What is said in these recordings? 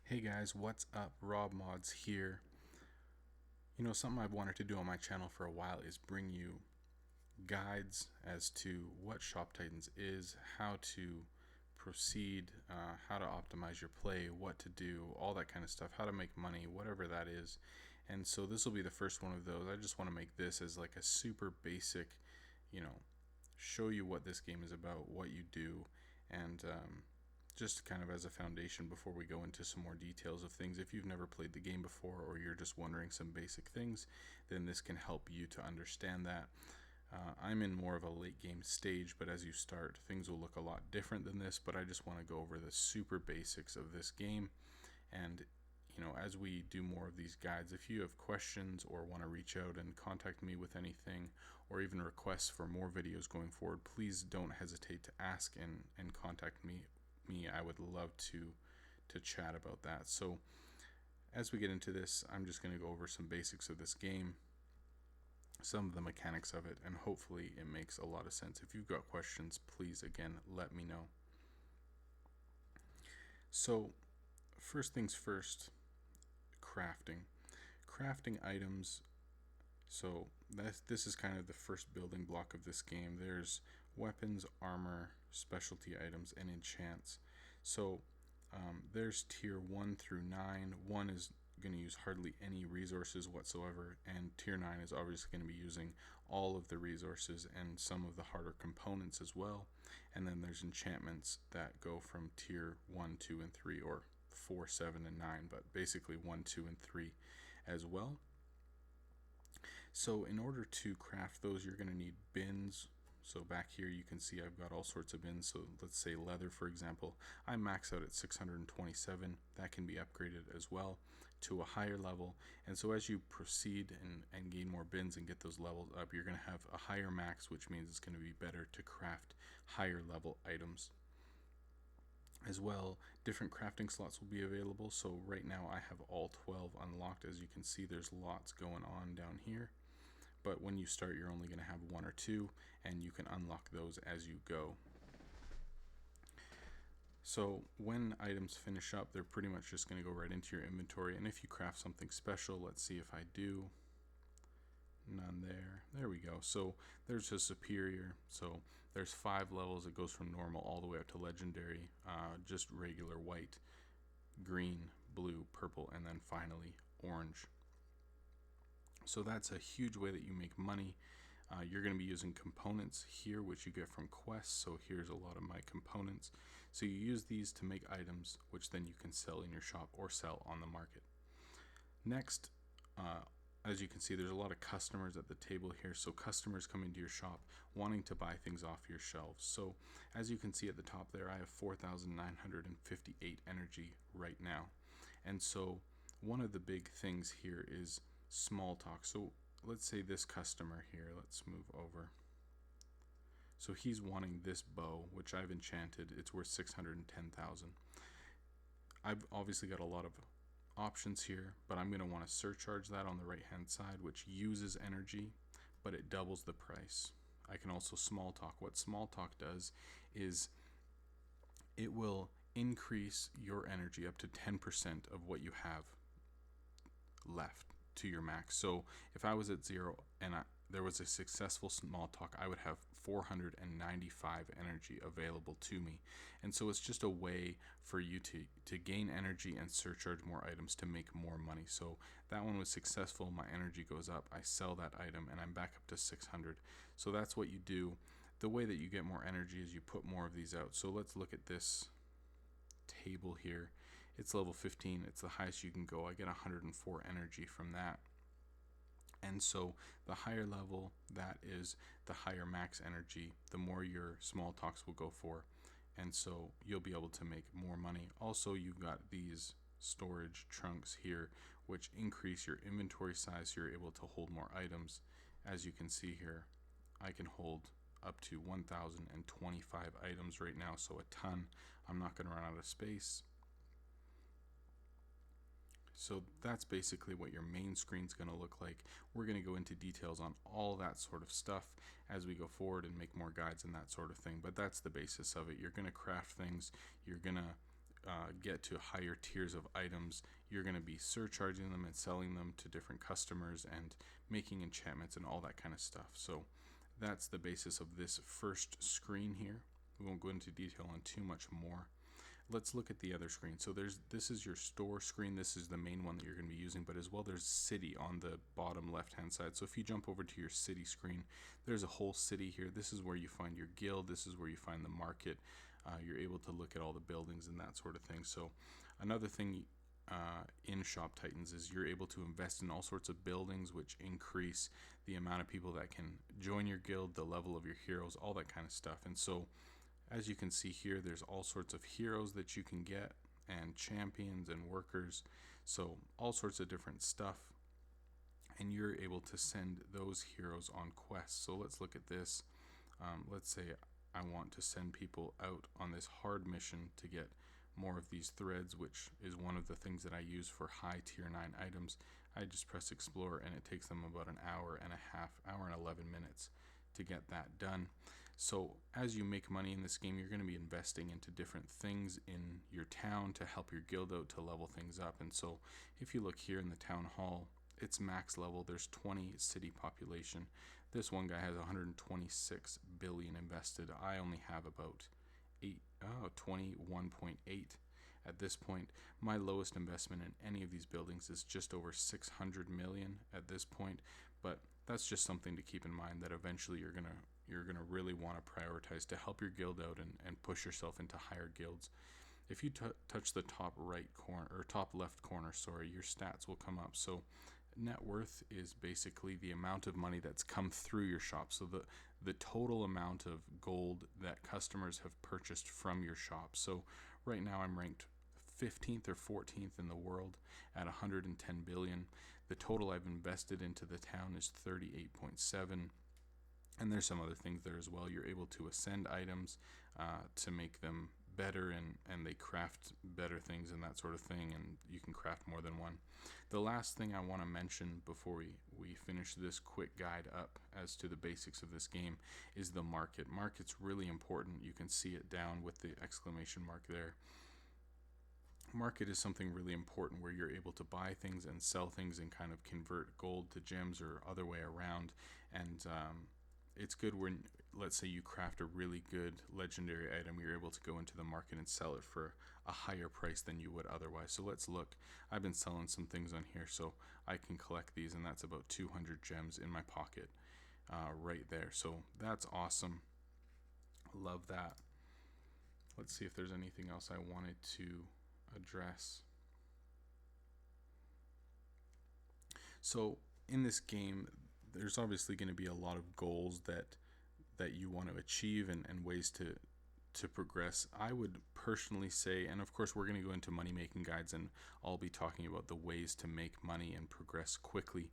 Hey guys, what's up? Rob Mods here. Something I've wanted to do on my channel for a while is bring you guides as to what Shop Titans is, how to proceed, how to optimize your play, what to do, all that kind of stuff, how to make money, whatever that is. And so this will be the first one of those. I just want to make this as like a super basic, you know, show you what this game is about, what you do, and just kind of as a foundation before we go into some more details of things. If you've never played the game before or you're just wondering some basic things, then this can help you to understand that. I'm in more of a late game stage, but as you start, things will look a lot different than this. But I just want to go over the super basics of this game. And as we do more of these guides, if you have questions or want to reach out and contact me with anything, or even requests for more videos going forward, please don't hesitate to ask and contact me. I would love to chat about that. So as we get into this, I'm just going to go over some basics of this game, some of the mechanics of it, and hopefully it makes a lot of sense. If you've got questions, please again let me know. So first things first, crafting items. So this is kind of the first building block of this game. There's weapons, armor, specialty items, and enchants. So there's tier 1 through 9. 1 is going to use hardly any resources whatsoever, and tier 9 is obviously going to be using all of the resources and some of the harder components as well. And then there's enchantments that go from tier 1, 2, and 3, or 4, 7, and 9, but basically 1, 2, and 3 as well. So in order to craft those, you're going to need bins. So back here you can see I've got all sorts of bins. So let's say leather, for example. I max out at 627. That can be upgraded as well to a higher level. And so as you proceed and gain more bins and get those levels up, you're going to have a higher max, which means it's going to be better to craft higher level items. As well, different crafting slots will be available. So right now I have all 12 unlocked. As you can see, there's lots going on down here. But when you start, you're only going to have 1 or 2, and you can unlock those as you go. So when items finish up, they're pretty much just going to go right into your inventory. And if you craft something special, let's see if I do. None there. There we go. So there's a superior. So there's 5 levels. It goes from normal all the way up to legendary, just regular white, green, blue, purple, and then finally orange. So that's a huge way that you make money. You're going to be using components here, which you get from quests. So here's a lot of my components. So you use these to make items, which then you can sell in your shop or sell on the market. Next, as you can see, there's a lot of customers at the table here. So customers come into your shop wanting to buy things off your shelves. So as you can see at the top there, I have 4,958 energy right now. And so one of the big things here is small talk. So let's say this customer here, let's move over. So he's wanting this bow, which I've enchanted. It's worth 610,000. I've obviously got a lot of options here, but I'm going to want to surcharge that on the right hand side, which uses energy, but it doubles the price. I can also small talk. What small talk does is it will increase your energy up to 10% of what you have left to your max. So if I was at 0 and there was a successful small talk, I would have 495 energy available to me. And so it's just a way for you to gain energy and surcharge more items to make more money. So that one was successful. My energy goes up. I sell that item and I'm back up to 600. So that's what you do. The way that you get more energy is you put more of these out. So let's look at this table here. It's level 15. It's the highest you can go. I get 104 energy from that. And so the higher level that is, the higher max energy, the more your small talks will go for. And so you'll be able to make more money. Also, you've got these storage trunks here, which increase your inventory size. So you're able to hold more items. As you can see here, I can hold up to 1,025 items right now, so a ton. I'm not going to run out of space. So that's basically what your main screen is going to look like. We're going to go into details on all that sort of stuff as we go forward and make more guides and that sort of thing, but that's the basis of it. You're going to craft things, you're going to get to higher tiers of items, you're going to be surcharging them and selling them to different customers and making enchantments and all that kind of stuff. So that's the basis of this first screen here. We won't go into detail on too much more. Let's look at the other screen. So this is your store screen. This is the main one that you're going to be using, but as well there's city on the bottom left hand side. So if you jump over to your city screen, there's a whole city here. This is where you find your guild. This is where you find the market. You're able to look at all the buildings and that sort of thing. So another thing in Shop Titans is you're able to invest in all sorts of buildings, which increase the amount of people that can join your guild, the level of your heroes, all that kind of stuff. And so as you can see here, there's all sorts of heroes that you can get, and champions and workers, so all sorts of different stuff, and you're able to send those heroes on quests. So let's look at this. Let's say I want to send people out on this hard mission to get more of these threads, which is one of the things that I use for high tier 9 items. I just press explore and it takes them about an hour and a half, hour and 11 minutes to get that done. So as you make money in this game, you're going to be investing into different things in your town to help your guild out, to level things up. And so if you look here in the town hall, it's max level. There's 20 city population. This one guy has 126 billion invested. I only have about 21.8 at this point. My lowest investment in any of these buildings is just over 600 million at this point, but that's just something to keep in mind, that eventually you're gonna really want to prioritize to help your guild out and push yourself into higher guilds. If you touch the top right corner, or top left corner, sorry, your stats will come up. So net worth is basically the amount of money that's come through your shop. So the total amount of gold that customers have purchased from your shop. So right now I'm ranked 15th or 14th in the world at 110 billion. The total I've invested into the town is 38.7. And there's some other things there as well. You're able to ascend items to make them better, and they craft better things and that sort of thing, and you can craft more than one. The last thing I want to mention before we finish this quick guide up as to the basics of this game is the market. Market's really important. You can see it down with the exclamation mark there. Market is something really important where you're able to buy things and sell things and kind of convert gold to gems or other way around. And it's good when, let's say you craft a really good legendary item, you're able to go into the market and sell it for a higher price than you would otherwise. So let's look. I've been selling some things on here, so I can collect these, and that's about 200 gems in my pocket right there. So that's awesome. Love that. Let's see if there's anything else I wanted to address. So in this game, there's obviously going to be a lot of goals that you want to achieve and ways to progress. I would personally say, and of course we're going to go into money making guides and I'll be talking about the ways to make money and progress quickly,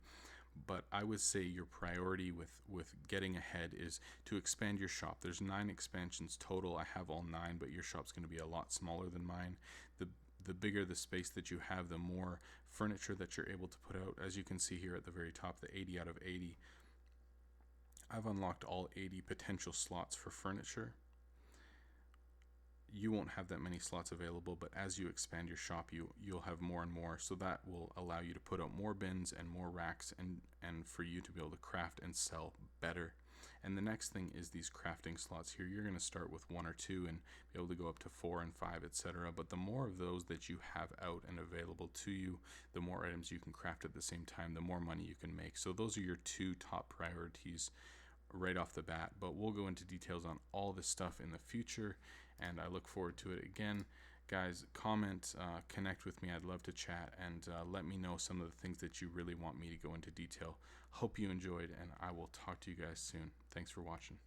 but I would say your priority with getting ahead is to expand your shop. There's 9 expansions total. I have all 9, but your shop's going to be a lot smaller than mine. The bigger the space that you have, the more furniture that you're able to put out. As you can see here at the very top, the 80 out of 80. I've unlocked all 80 potential slots for furniture. You won't have that many slots available, but as you expand your shop, you'll have more and more. So that will allow you to put out more bins and more racks, and for you to be able to craft and sell better. And the next thing is these crafting slots here. You're going to start with 1 or 2 and be able to go up to 4 and 5, etc. But the more of those that you have out and available to you, the more items you can craft at the same time, the more money you can make. So those are your 2 top priorities right off the bat, but we'll go into details on all this stuff in the future, and I look forward to it. Again, guys, comment, connect with me. I'd love to chat, and let me know some of the things that you really want me to go into detail. Hope you enjoyed, and I will talk to you guys soon. Thanks for watching.